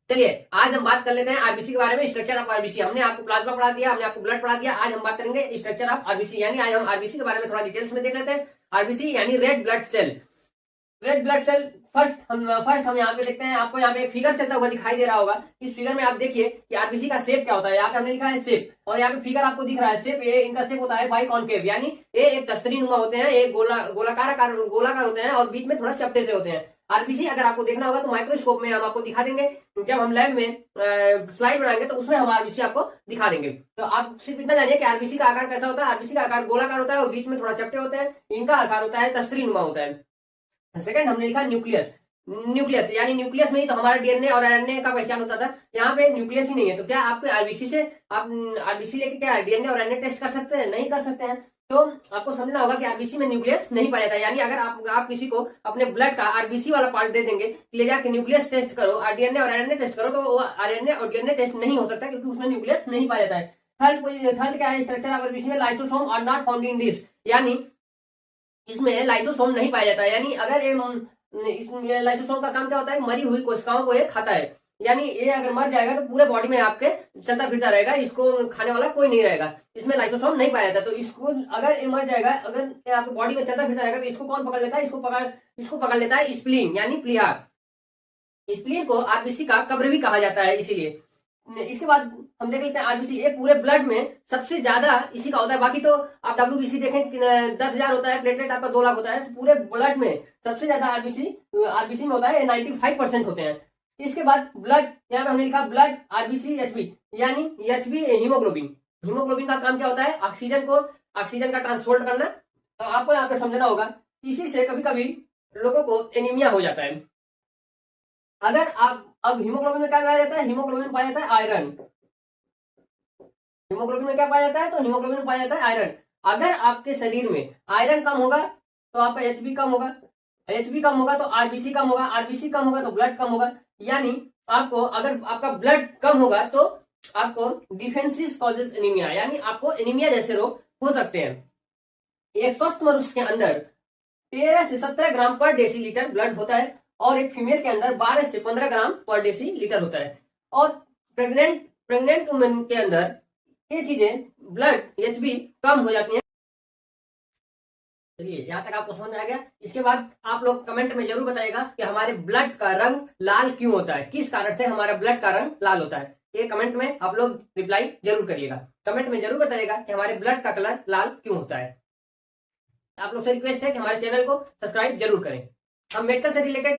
चलिए आज हम बात कर लेते हैं आरबीसी के बारे में, स्ट्रक्चर ऑफ आरबीसी। हमने आपको प्लाज्मा पढ़ा दिया, हमने आपको ब्लड पढ़ा दिया, आज हम बात करेंगे स्ट्रक्चर ऑफ आरबीसी, यानी आज हम आरबीसी के बारे में थोड़ा डिटेल्स में देख लेते हैं। आरबीसी यानी red blood cell. Red blood cell first हम यहाँ पे देखते हैं, आपको यहाँ पे एक फिगर चलता हुआ दिखाई दे रहा होगा। इस फिगर में आप देखिए कि आरबीसी का शेप क्या होता है। यहाँ पे हमने लिखा है शेप, और यहाँ पे फिगर आपको दिख रहा है शेप। ये इनका शेप होता है बाई कॉन्केव, यानी ये एक तस्तरी नुमा होते हैं, एक गोलाकार होते हैं और बीच में थोड़ा चपटे से होते हैं। आरबीसी अगर आपको देखना होगा तो माइक्रोस्कोप में हम आपको दिखा देंगे, जब हम लैब में स्लाइड बनाएंगे तो उसमें हम आरबीसी आपको दिखा देंगे। तो आप सिर्फ इतना जानिए कि आरबीसी का आकार कैसा होता है। आरबीसी का आकार गोलाकार होता है और बीच में थोड़ा चपटे होते हैं। इनका आकार होता है तस्तरी नुमा होता है। सेकंड हमने लिखा न्यूक्लियस। न्यूक्लियस यानी न्यूक्लियस में ही तो हमारा डीएनए और आरएनए का पहचान होता था। यहाँ पे न्यूक्लियस ही नहीं है, तो क्या आपके आरबीसी से आप आरबीसी लेके क्या डीएनए और आरएनए टेस्ट कर सकते हैं? नहीं कर सकते हैं। तो आपको समझना होगा कि आरबीसी में न्यूक्लियस नहीं पाया जाता है। यानी अगर आप किसी को अपने ब्लड का आरबीसी वाला पार्ट दे देंगे, ले जाके न्यूक्लियस टेस्ट करो, डीएनए और आरएनए टेस्ट करो, तो वो आरएनए और डीएनए टेस्ट नहीं हो सकता, क्योंकि उसमें न्यूक्लियस नहीं पाया जाता है। थर्ड क्या है स्ट्रक्चर ऑफ आरबीसी में? Lysosome are not found in this, यानी इसमें लाइसोसोम नहीं पाया जाता है। यानी अगर इसमें लाइसोसोम का काम क्या होता है? मरी हुई कोशिकाओं को ये खाता है। यानी ये अगर मर जाएगा तो पूरे बॉडी में आपके चलता फिरता रहेगा, इसको खाने वाला कोई नहीं रहेगा। इसमें लाइसोसोम नहीं पाया जाता, तो इसको अगर ये मर जाएगा, अगर ये आपके बॉडी में चलता फिरता रहेगा, तो इसको कौन पकड़ लेता है? इसको पकड़ लेता है स्प्लीन, यानी प्लीहा। स्प्लीन को आरबीसी का कब्र भी कहा जाता है इसीलिए। इसके बाद हम देख लेते हैं आरबीसी। ये पूरे ब्लड में सबसे ज्यादा इसी का होता है। बाकी तो आप डब्ल्यूबीसी देखें 10,000 होता है, प्लेटलेट आपका 2 लाख होता है। पूरे ब्लड में सबसे ज्यादा आरबीसी में होता है, 95% होते हैं। इसके बाद ब्लड, यहाँ पे हमने लिखा ब्लड आरबीसी एचबी, यानी एचबी हीमोग्लोबिन। हीमोग्लोबिन का काम क्या होता है? ऑक्सीजन का ट्रांसपोर्ट करना। तो आपको यहाँ पे समझना होगा, इसी से कभी कभी लोगों को एनीमिया हो जाता है। अगर आप अब हीमोग्लोबिन में क्या पाया जाता है? हीमोग्लोबिन में पाया जाता है आयरन। हीमोग्लोबिन में क्या पाया जाता है? तो हीमोग्लोबिन में पाया जाता है आयरन। अगर आपके शरीर में आयरन कम होगा तो आपका एचबी कम होगा, एचबी कम होगा तो आरबीसी कम होगा, आरबीसी कम होगा तो ब्लड कम होगा। यानी आपको, अगर आपका ब्लड कम होगा तो आपको डिफेंसिस कॉजेस एनीमिया, यानी आपको एनीमिया जैसे रोग हो सकते हैं। एक स्वस्थ मनुष्य के अंदर 13 से 17 ग्राम पर डेसीलीटर ब्लड होता है, और एक फीमेल के अंदर 12 से 15 ग्राम पर डेसीलीटर होता है। और प्रेग्नेंट वुमेन के अंदर ये चीजें ब्लड एचबी कम हो जाती हैं। चलिए यहाँ तक आपको समझ में आ गया। इसके बाद आप लोग कमेंट में जरूर बताइएगा कि हमारे ब्लड का रंग लाल क्यों होता है, किस कारण से हमारा ब्लड का रंग लाल होता है। ये कमेंट में आप लोग रिप्लाई जरूर करिएगा। कमेंट में जरूर बताइएगा कि हमारे ब्लड का कलर लाल क्यों होता है। आप लोग से रिक्वेस्ट है कि हमारे चैनल को सब्सक्राइब जरूर करें। हम मेडिकल से रिलेटेड